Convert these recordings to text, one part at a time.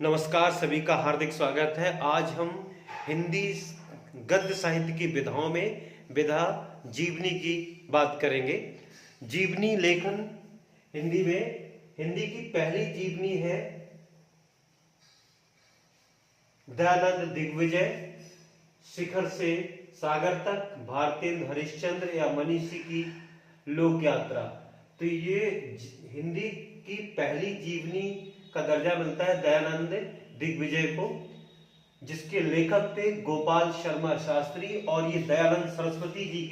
नमस्कार, सभी का हार्दिक स्वागत है। आज हम हिंदी गद्य साहित्य की विधाओं में विधा जीवनी की बात करेंगे। जीवनी लेखन हिंदी में हिंदी की पहली जीवनी है दयानंद दिग्विजय, शिखर से सागर तक, भारतेंद्र हरिश्चंद्र या मनीषी की लोक यात्रा। तो ये हिंदी की पहली जीवनी का दर्जा मिलता है दयानंद दिग्विजय को, जिसके लेखक थे गोपाल शर्मा शास्त्री, और ये दयानंद सरस्वती जी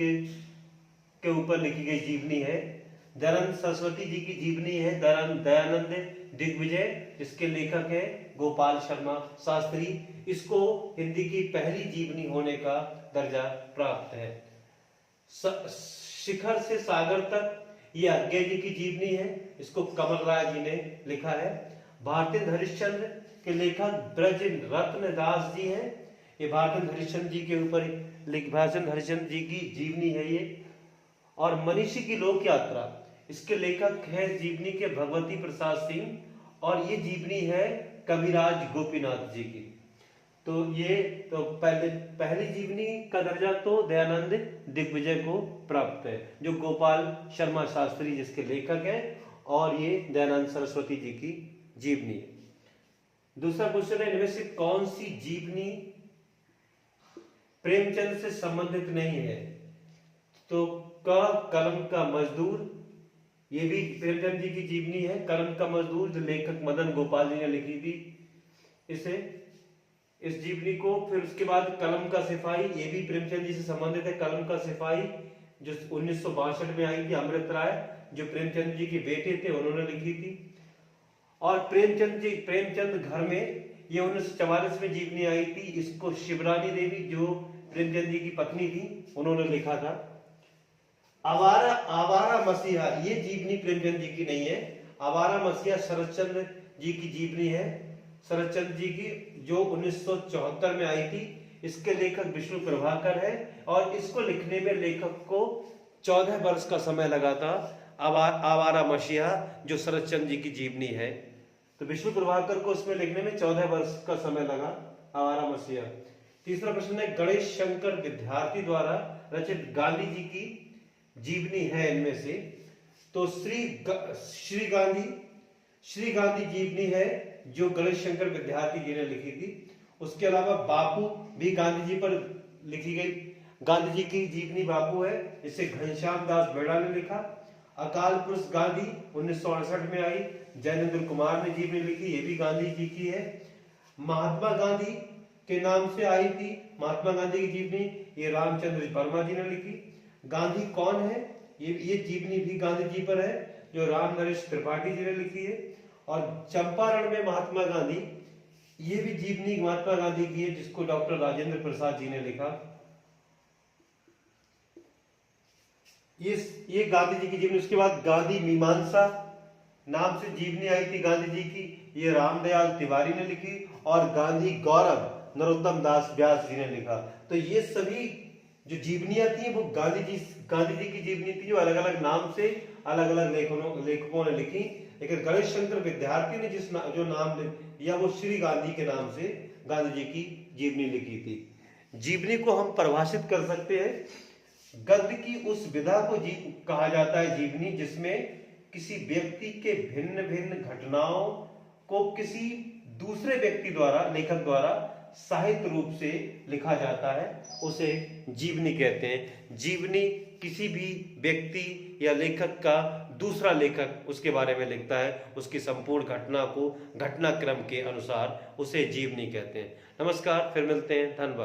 के ऊपर लिखी गई जीवनी है। दयानंद सरस्वती जी की जीवनी है दयानंद दिग्विजय, इसके लेखक है गोपाल शर्मा शास्त्री। इसको हिंदी की पहली जीवनी होने का दर्जा प्राप्त है। शिखर से सागर तक ये अज्ञे जी की जीवनी है, इसको कमल राय जी ने लिखा है। भारतेंद्र हरिश्चंद्र के लेखक ब्रज रत्न दास जी हैं। ये भारतेंद्र हरिश्चंद्र जी के ऊपर भारतेंद्र हरिश्चंद्र जी की जीवनी है ये। और मनीषी की लोक यात्रा, इसके लेखक है जीवनी के भगवती प्रसाद सिंह, और ये जीवनी है कविराज गोपीनाथ जी की। तो ये पहली जीवनी का दर्जा तो दयानंद दिग्विजय को प्राप्त है, जो गोपाल शर्मा शास्त्री जिसके लेखक हैं, और ये दयानंद सरस्वती जी की जीवनी है। दूसरा क्वेश्चन है, इनमें से कौन सी जीवनी प्रेमचंद से संबंधित नहीं है? तो कलम का मजदूर, ये भी प्रेमचंद जी की जीवनी है। कलम का मजदूर जो लेखक मदन गोपाल जी ने लिखी थी इस जीवनी को। फिर उसके बाद कलम का सिपाही, ये भी प्रेमचंद जी से संबंधित है। कलम का सिपाही जो 1962 में आई थी, अमृत राय जो प्रेमचंद जी के बेटे थे उन्होंने लिखी थी। और प्रेमचंद घर में, ये 1944 में जीवनी आई थी। इसको शिवरानी देवी जो प्रेमचंद जी की पत्नी थी उन्होंने लिखा था। आवारा मसीहा, ये जीवनी प्रेमचंद जी की नहीं है। आवारा मसीहा शरदचंद्र जी की जीवनी है, शरदचंद्र जी की, जो 1974 में आई थी। इसके लेखक विष्णु प्रभाकर है, और इसको लिखने में लेखक को 14 वर्ष का समय लगा था। आवारा मसीहा जो शरदचंद्र जी की जीवनी है, तो विष्णु प्रभाकर को उसमें लिखने में 14 वर्ष का समय लगा, आवारा मसीहा। तीसरा प्रश्न है, गणेश शंकर विद्यार्थी द्वारा रचित गांधी जी की जीवनी है इनमें से? तो श्री गांधी जीवनी है जो गणेश शंकर विद्यार्थी जी ने लिखी थी। उसके अलावा बापू भी गांधी जी पर लिखी गई, गांधी जी की जीवनी बापू है, इसे घनश्याम दास बेड़ा ने लिखा। अकाल पुरुष गांधी 1968 में आई, जैनेन्द्र कुमार ने जीवनी लिखी, ये भी गांधी जी की है। महात्मा गांधी के नाम से आई थी महात्मा गांधी की जीवनी, ये रामचंद्र वर्मा जी ने लिखी। गांधी कौन है, ये जीवनी भी गांधी जी पर है, जो राम नरेश त्रिपाठी जी ने लिखी है। और चंपारण में महात्मा गांधी, ये भी जीवनी महात्मा गांधी की है, जिसको डॉक्टर राजेंद्र प्रसाद जी ने लिखा। ये गांधी जी की जीवनी। उसके बाद गांधी मीमांसा नाम से जीवनी आई थी गांधी जी की, ये रामदयाल तिवारी ने लिखी। और गांधी गौरव नरोत्तम दास व्यास जी ने लिखा। तो ये सभी जो जीवनियां थी वो गांधी जी की जीवनी थी, जो अलग अलग नाम से अलग अलग लेखकों ने लिखी। लेकिन गणेश शंकर विद्यार्थी ने जो नाम लिया वो श्री गांधी के नाम से गांधी जी की जीवनी लिखी थी। जीवनी को हम परिभाषित कर सकते हैं, गद्य की उस विधा को कहा जाता है जीवनी, जिसमें किसी व्यक्ति के भिन्न भिन्न घटनाओं को किसी दूसरे व्यक्ति द्वारा, लेखक द्वारा साहित्य रूप से लिखा जाता है, उसे जीवनी कहते हैं। जीवनी किसी भी व्यक्ति या लेखक का दूसरा लेखक उसके बारे में लिखता है, उसकी संपूर्ण घटना को घटनाक्रम के अनुसार, उसे जीवनी कहते हैं। नमस्कार, फिर मिलते हैं, धन्यवाद।